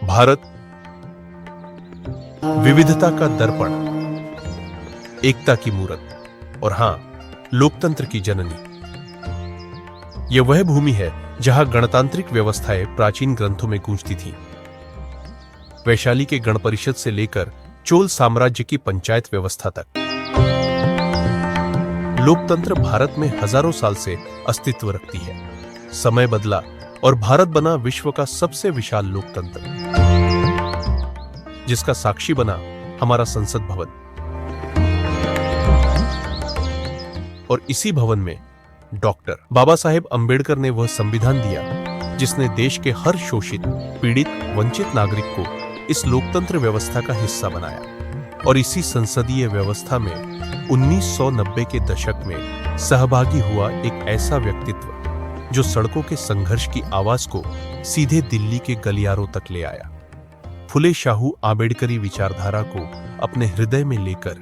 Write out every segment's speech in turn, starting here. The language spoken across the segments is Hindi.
भारत विविधता का दर्पण, एकता की मूरत और हां, लोकतंत्र की जननी। यह वह भूमि है जहां गणतांत्रिक व्यवस्थाएं प्राचीन ग्रंथों में गूंजती थीं। वैशाली के गण परिषद से लेकर चोल साम्राज्य की पंचायत व्यवस्था तक, लोकतंत्र भारत में हजारों साल से अस्तित्व रखती है। समय बदला और भारत बना विश्व का सबसे विशाल लोकतंत्र, जिसका साक्षी बना हमारा संसद भवन। और इसी भवन में डॉक्टर बाबा साहेब अंबेडकर ने वह संविधान दिया जिसने देश के हर शोषित, पीड़ित, वंचित नागरिक को इस लोकतंत्र व्यवस्था का हिस्सा बनाया। और इसी संसदीय व्यवस्था में 1990 के दशक में सहभागी हुआ एक ऐसा व्यक्तित्व जो सड़कों के संघर्ष की आवाज को सीधे दिल्ली के गलियारों तक ले आया। फुले शाहू आंबेडकरी विचारधारा को अपने हृदय में लेकर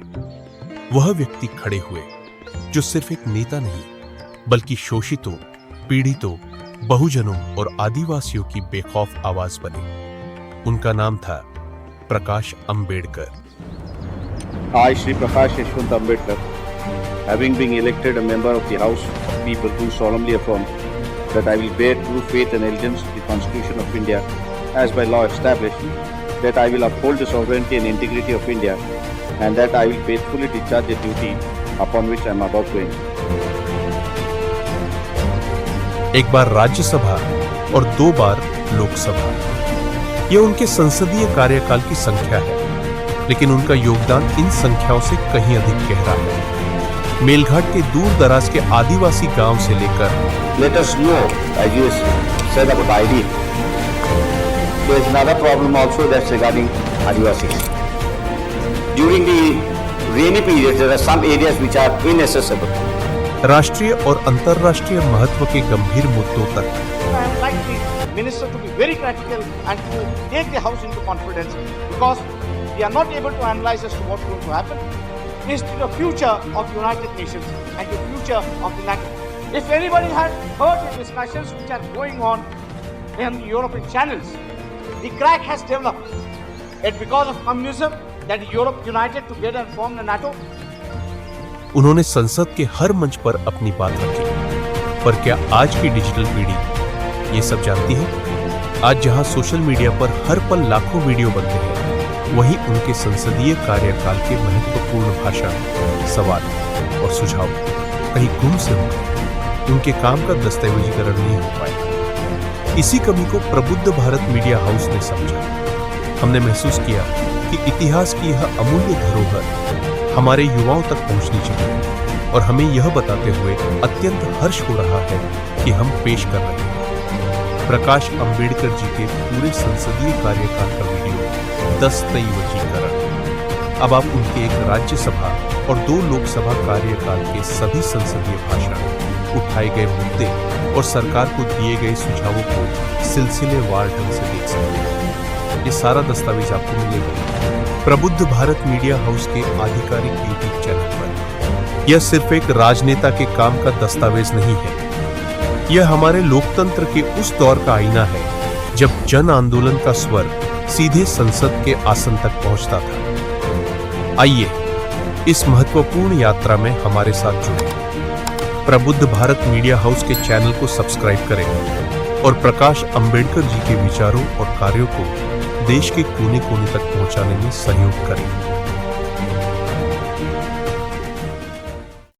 वह व्यक्ति खड़े हुए जो सिर्फ एक नेता नहीं बल्कि शोषितों, पीड़ितों, बहुजनों और आदिवासियों की बेखौफ आवाज बने। उनका नाम था प्रकाश Ambedkar. I, Shri Prakash Yashwant Ambedkar, having been elected a member of the House of People, do solemnly affirm that I will bear true faith and allegiance to the Constitution of India as by law established, that I will uphold the sovereignty and integrity of India, and that I will faithfully discharge the duty upon which I am about to enter. एक बार राज्यसभा और 2 बार लोकसभा, यह उनके संसदीय कार्यकाल की संख्या है, लेकिन उनका योगदान इन संख्याओं से कहीं अधिक गहरा है। मेलघाट के दूर दराज के आदिवासी गांव से लेकर Let us know, as you said about ID, there is another problem also that's regarding Adivasis. During the rainy period, there are some areas which are inaccessible. राष्ट्रीय और अंतर्राष्ट्रीय महत्व के गंभीर मुद्दों तक। I would like the minister to be very practical and to take the house into confidence, because we are not able to analyze as to what's going to happen. This is the future of the United Nations and the future of the NATO. If anybody had heard the discussions which are going on in the European channels, the crack has developed. It's because of communism that Europe united together and formed the NATO. उन्होंने संसद के हर मंच पर अपनी बात रखी। पर क्या आज की डिजिटल पीढ़ी ये सब जानती है? आज जहां सोशल मीडिया पर हर पल लाखों वीडियो बनते हैं, वहीं उनके संसदीय कार्यकाल के महत्वपूर्ण भाषण, सवाल और सुझाव कहीं गुम से हो गए। उनके काम का दस्तावेजीकरण नहीं हो पाया। इसी कमी को प्रबुद्ध भारत मीडिया हाउस ने समझा। हमने महसूस किया कि इतिहास की यह अमूल्य धरोहर हमारे युवाओं तक पहुंचनी चाहिए, और हमें यह बताते हुए अत्यंत हर्ष हो रहा है कि हम पेश कर रहे हैं प्रकाश अंबेडकर जी के पूरे संसदीय कार्यकाल का वीडियो दस्तऐवजीकरण। अब आप उनके एक राज्यसभा और 2 लोकसभा कार्यकाल के सभी संसदीय भाषण, उठाए गए मुद्दे और सरकार को दिए गए सुझावों को सिलसिलेवार ढंग से देख सकते हैं। ये सारा दस्तावेज आपको मिलेगा प्रबुद्ध भारत मीडिया हाउस के आधिकारिक यूट्यूब चैनल पर। यह सिर्फ एक राजनेता के काम का दस्तावेज नहीं है, यह हमारे लोकतंत्र के उस दौर का आईना है जब जन आंदोलन का स्वर सीधे संसद के आसन तक पहुंचता था। आइए इस महत्वपूर्ण यात्रा में हमारे साथ जुड़ें। प्रबुद्ध भारत मीडिया हाउस के चैनल को सब्सक्राइब करें और प्रकाश अंबेडकर जी के विचारों और कार्यों को देश के कोने कोने तक पहुंचाने में सहयोग करें।